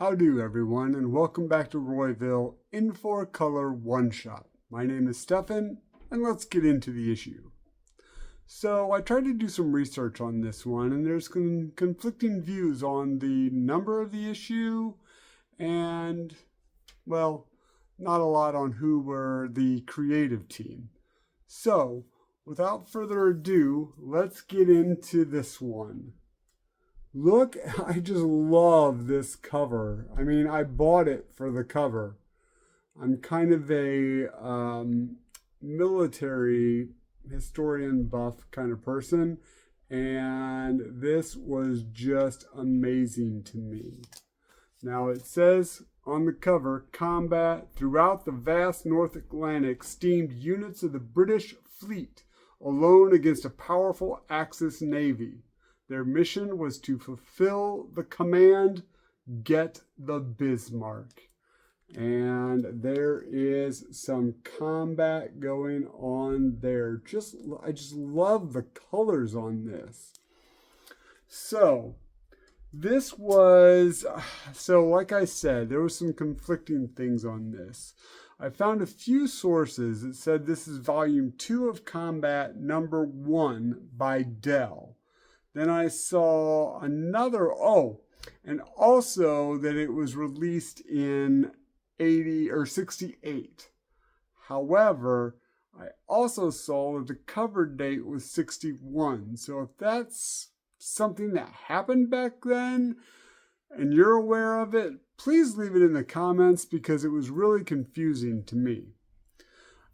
Howdy everyone, and welcome back to Royville in 4-color one shot. My name is Stefan, and let's get into the issue. So I tried to do some research on this one, and there's conflicting views on the number of the issue, and, well, not a lot on who were the creative team. So, without further ado, let's get into this one. Look, I just love this cover. I mean, I bought it for the cover. I'm kind of a military historian buff kind of person, and this was just amazing to me. Now it says on the cover, combat throughout the vast North Atlantic steamed units of the British fleet alone against a powerful Axis navy. Their mission was to fulfill the command, get the Bismarck. And there is some combat going on there. I just love the colors on this. So like I said, there was some conflicting things on this. I found a few sources that said this is volume 2 of Combat number 1 by Dell. Then I saw another, and also that it was released in 68. However, I also saw that the cover date was 61. So if that's something that happened back then and you're aware of it, please leave it in the comments because it was really confusing to me.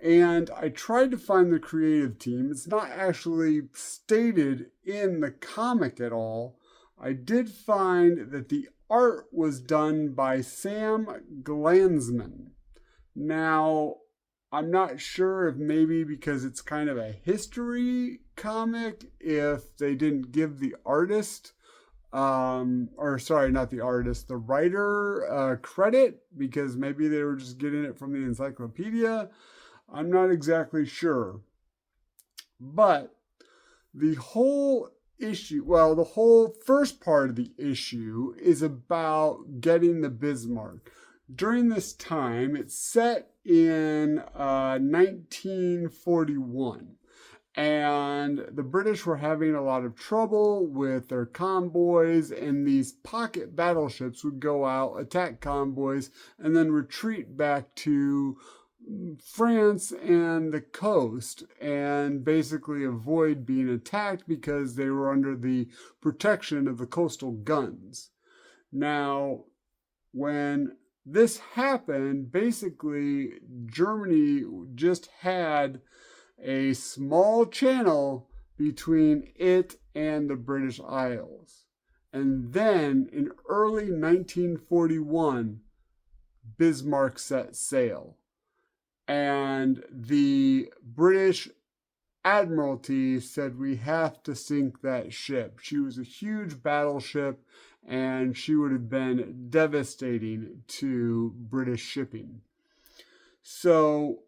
And I tried to find the creative team. It's not actually stated in the comic at all. I did find that the art was done by Sam Glanzman. Now, I'm not sure if maybe because it's kind of a history comic, if they didn't give the artist, the writer credit, because maybe they were just getting it from the encyclopedia. I'm not exactly sure. But the whole first part of the issue is about getting the Bismarck. During this time, it's set in 1941. And the British were having a lot of trouble with their convoys, and these pocket battleships would go out, attack convoys, and then retreat back to France and the coast and basically avoid being attacked because they were under the protection of the coastal guns. Now, when this happened, basically Germany just had a small channel between it and the British Isles. And then in early 1941, Bismarck set sail. And the British Admiralty said, we have to sink that ship. She was a huge battleship, and she would have been devastating to British shipping. So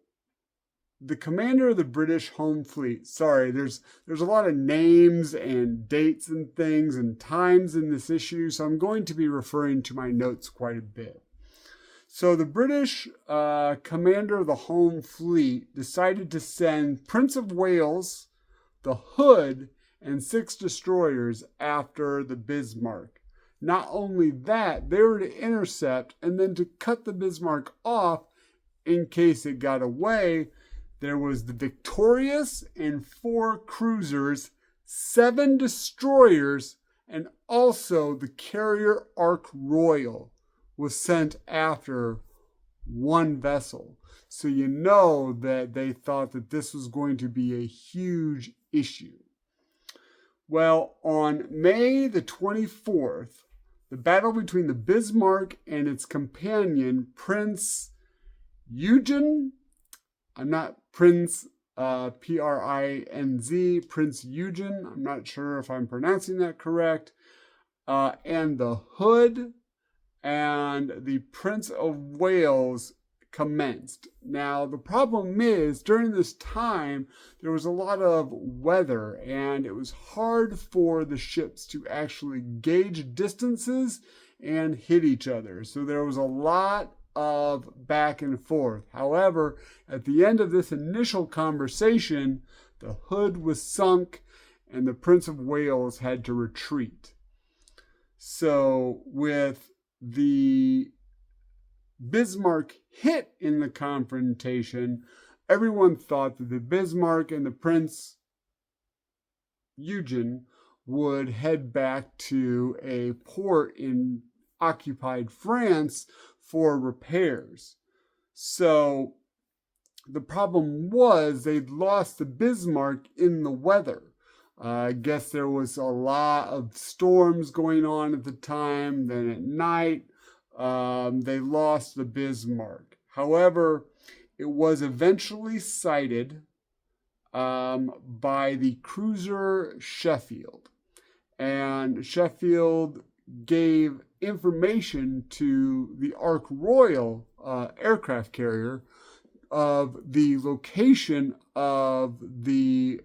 the commander of the British Home Fleet, there's a lot of names and dates and things and times in this issue, so I'm going to be referring to my notes quite a bit. So the British commander of the Home Fleet decided to send Prince of Wales, the Hood, and 6 destroyers after the Bismarck. Not only that, they were to intercept and then to cut the Bismarck off in case it got away. There was the Victorious and 4 cruisers, 7 destroyers, and also the carrier Ark Royal was sent after 1 vessel. So you know that they thought that this was going to be a huge issue. Well, on May the 24th, the battle between the Bismarck and its companion, Prince Eugen, Prince Prince Eugen, I'm not sure if I'm pronouncing that correct, and the Hood and the Prince of Wales commenced. Now, the problem is, during this time, there was a lot of weather, and it was hard for the ships to actually gauge distances and hit each other. So there was a lot of back and forth. However, at the end of this initial conversation, the hood was sunk and the Prince of Wales had to retreat. So with the Bismarck hit in the confrontation, everyone thought that the Bismarck and the Prince Eugen would head back to a port in occupied France for repairs. So the problem was they'd lost the Bismarck in the weather. I guess there was a lot of storms going on at the time. Then at night, they lost the Bismarck. However, it was eventually sighted by the cruiser Sheffield. And Sheffield gave information to the Ark Royal aircraft carrier of the location of the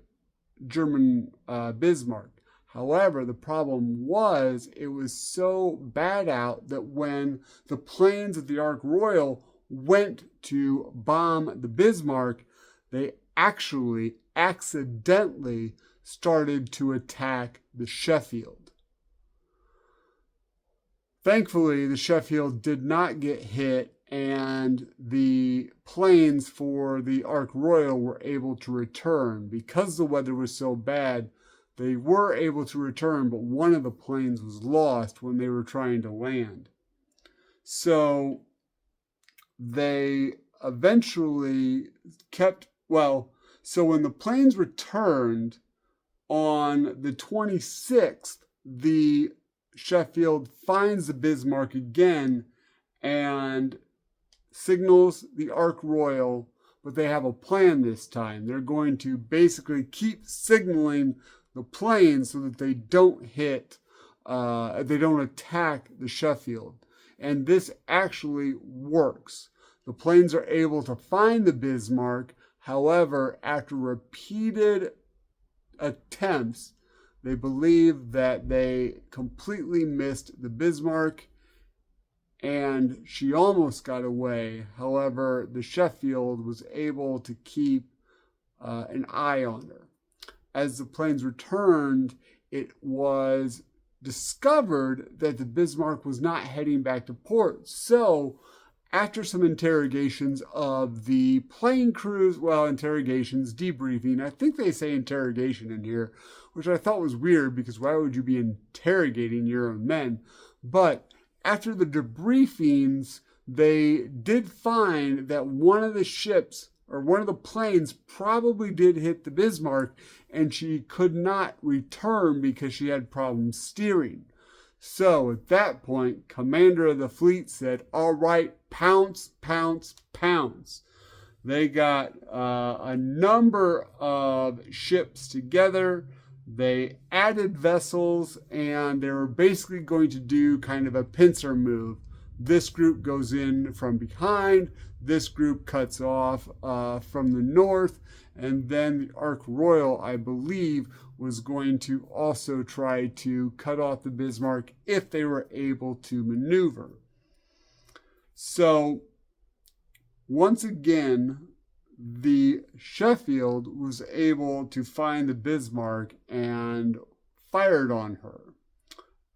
German Bismarck. However, the problem was it was so bad out that when the planes of the Ark Royal went to bomb the Bismarck, they actually accidentally started to attack the Sheffield. Thankfully, the Sheffield did not get hit, and the planes for the Ark Royal were able to return. Because the weather was so bad, they were able to return, but one of the planes was lost when they were trying to land. So they eventually so when the planes returned on the 26th, the Sheffield finds the Bismarck again and signals the Ark Royal, but they have a plan this time. They're going to basically keep signaling the planes so that they don't they don't attack the Sheffield. And this actually works. The planes are able to find the Bismarck. However, after repeated attempts, they believe that they completely missed the Bismarck and she almost got away. However, the Sheffield was able to keep an eye on her. As the planes returned, it was discovered that the Bismarck was not heading back to port. So, after some interrogations of the plane crews, debriefing, I think they say interrogation in here, which I thought was weird because why would you be interrogating your own men? But after the debriefings, they did find that one of the ships or one of the planes probably did hit the Bismarck and she could not return because she had problems steering. So at that point, commander of the fleet said, all right, pounce, pounce, pounce. They got a number of ships together. They added vessels, and they were basically going to do kind of a pincer move. This group goes in from behind. This group cuts off from the north. And then the Ark Royal, I believe, was going to also try to cut off the Bismarck if they were able to maneuver. So, once again, the Sheffield was able to find the Bismarck and fired on her.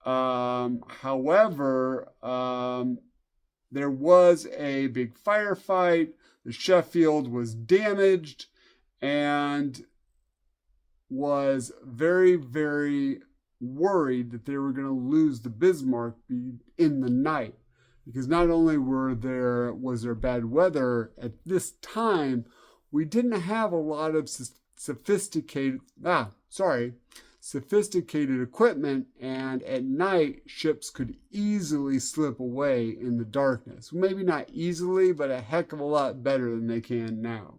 However, there was a big firefight. The Sheffield was damaged and was very, very worried that they were going to lose the Bismarck in the night. Because not only was there bad weather at this time, we didn't have a lot of sophisticated equipment, and at night ships could easily slip away in the darkness. Maybe not easily, but a heck of a lot better than they can now.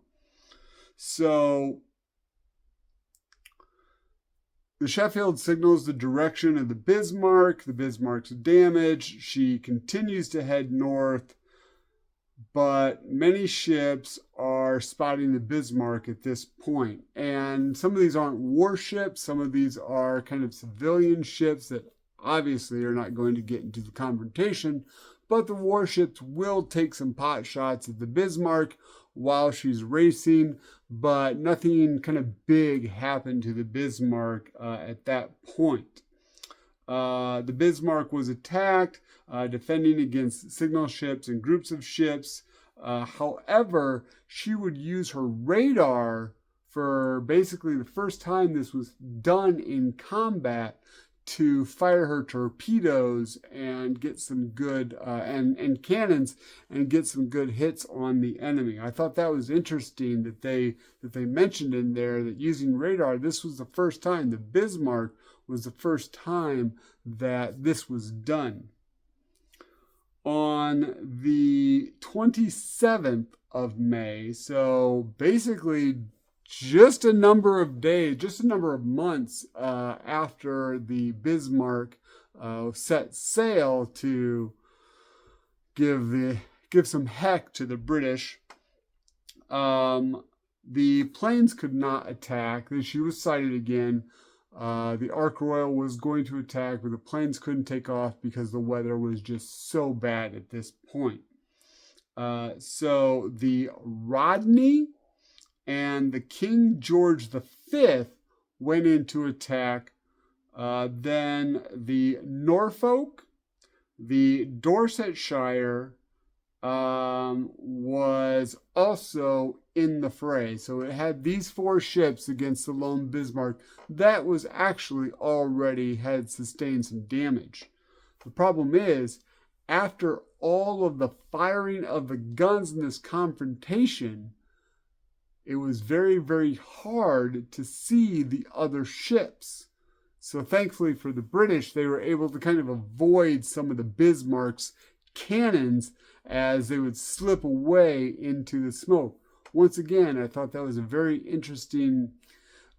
So the Sheffield signals the direction of the Bismarck. The Bismarck's damaged. She continues to head north, but many ships are spotting the Bismarck at this point. And some of these aren't warships. Some of these are kind of civilian ships that obviously are not going to get into the confrontation, but the warships will take some pot shots at the Bismarck while she's racing, but nothing kind of big happened to the Bismarck at that point. The Bismarck was attacked, defending against signal ships and groups of ships. However, she would use her radar for basically the first time this was done in combat to fire her torpedoes and get some good and cannons and get some good hits on the enemy. I thought that was interesting that they mentioned in there that using radar, this was the first time. The Bismarck was the first time that this was done. On the 27th of May, so basically just a number of days, just a number of months after the Bismarck set sail to give some heck to the British, the planes could not attack. She was sighted again. The Ark Royal was going to attack, but the planes couldn't take off because the weather was just so bad at this point. So the Rodney and the King George V went into attack. Then the Norfolk, the Dorsetshire was also in the fray. So it had these 4 ships against the lone Bismarck that was actually already had sustained some damage. The problem is, after all of the firing of the guns in this confrontation, it was very, very hard to see the other ships. So thankfully for the British, they were able to kind of avoid some of the Bismarck's cannons as they would slip away into the smoke. Once again, I thought that was a very interesting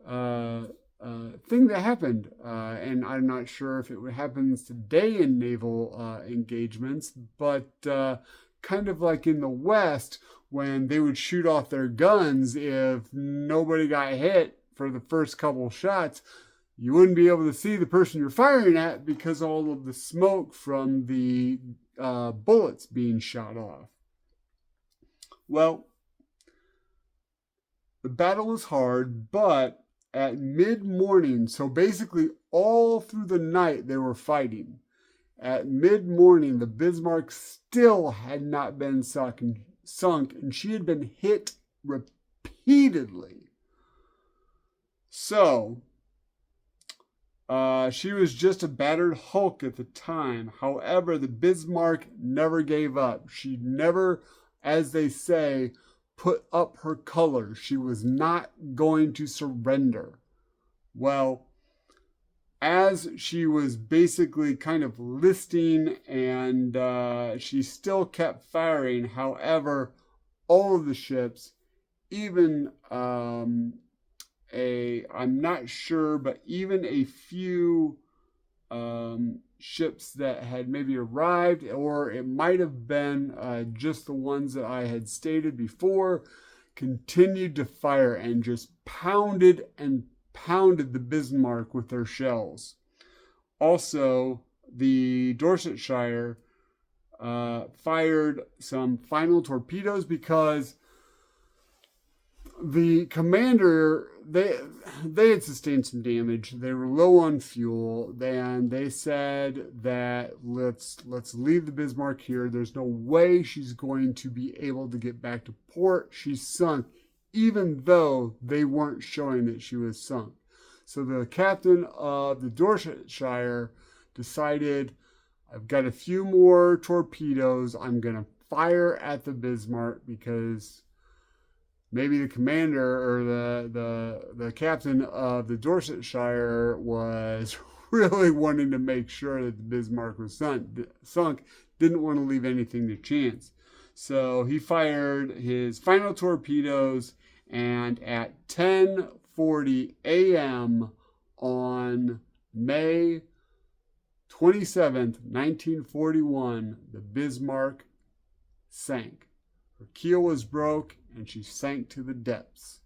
thing that happened. And I'm not sure if it happens today in naval engagements, but kind of like in the West, when they would shoot off their guns, if nobody got hit for the first couple shots, you wouldn't be able to see the person you're firing at because all of the smoke from the bullets being shot off. Well, the battle was hard, but at mid-morning, so basically all through the night they were fighting. At mid-morning, the Bismarck still had not been sunk, and she had been hit repeatedly. So, she was just a battered hulk at the time. However, the Bismarck never gave up. She never, as they say, put up her colors. She was not going to surrender. Well, as she was basically kind of listing and she still kept firing. However, all of the ships, even I'm not sure, but even a few ships that had maybe arrived, or it might have been just the ones that I had stated before, continued to fire and just pounded and pounded the Bismarck with their shells. Also, the Dorsetshire fired some final torpedoes because the commander, they had sustained some damage. They were low on fuel, and they said that let's leave the Bismarck here. There's no way she's going to be able to get back to port. She's sunk, even though they weren't showing that she was sunk. So the captain of the Dorsetshire decided, I've got a few more torpedoes. I'm going to fire at the Bismarck because maybe the commander or the captain of the Dorsetshire was really wanting to make sure that the Bismarck was sunk, didn't want to leave anything to chance. So he fired his final torpedoes, and at 10:40 a.m. on May 27th, 1941, the Bismarck sank. Her keel was broke, and she sank to the depths.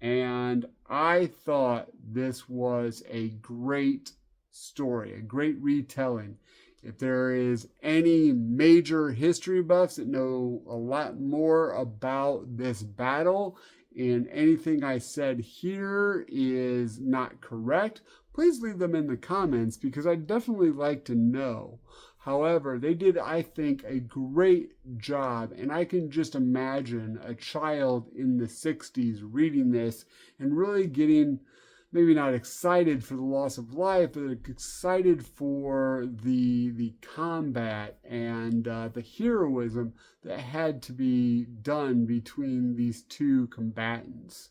And I thought this was a great story, a great retelling. If there is any major history buffs that know a lot more about this battle and anything I said here is not correct, please leave them in the comments because I'd definitely like to know. However, they did, I think, a great job, and I can just imagine a child in the 60s reading this and really getting, maybe not excited for the loss of life, but excited for the combat and the heroism that had to be done between these two combatants.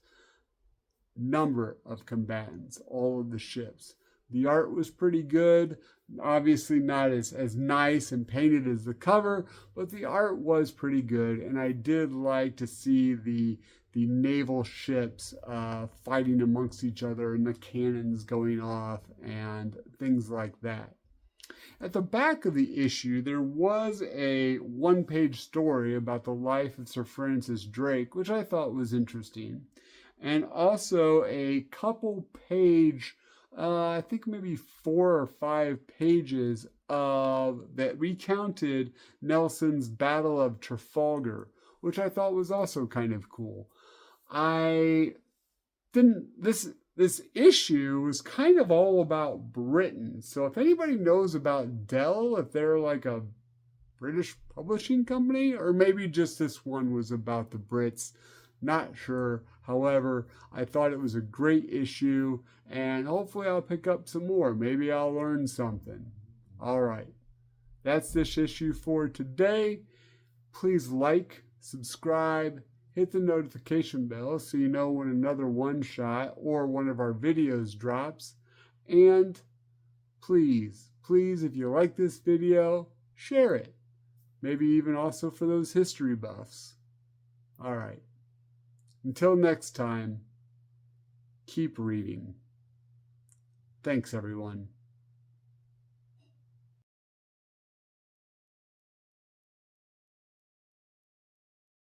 Number of combatants, all of the ships. The art was pretty good. Obviously not as nice and painted as the cover, but the art was pretty good, and I did like to see the naval ships fighting amongst each other and the cannons going off and things like that. At the back of the issue, there was a one-page story about the life of Sir Francis Drake, which I thought was interesting, and also a couple-page, I think maybe 4 or 5 pages that recounted Nelson's Battle of Trafalgar, which I thought was also kind of cool. This issue was kind of all about Britain. So if anybody knows about Dell, if they're like a British publishing company, or maybe just this one was about the Brits, not sure. However, I thought it was a great issue, and hopefully I'll pick up some more. Maybe I'll learn something. All right. That's this issue for today. Please like, subscribe, hit the notification bell so you know when another one-shot or one of our videos drops. And please, if you like this video, share it. Maybe even also for those history buffs. All right. Until next time, keep reading. Thanks, everyone.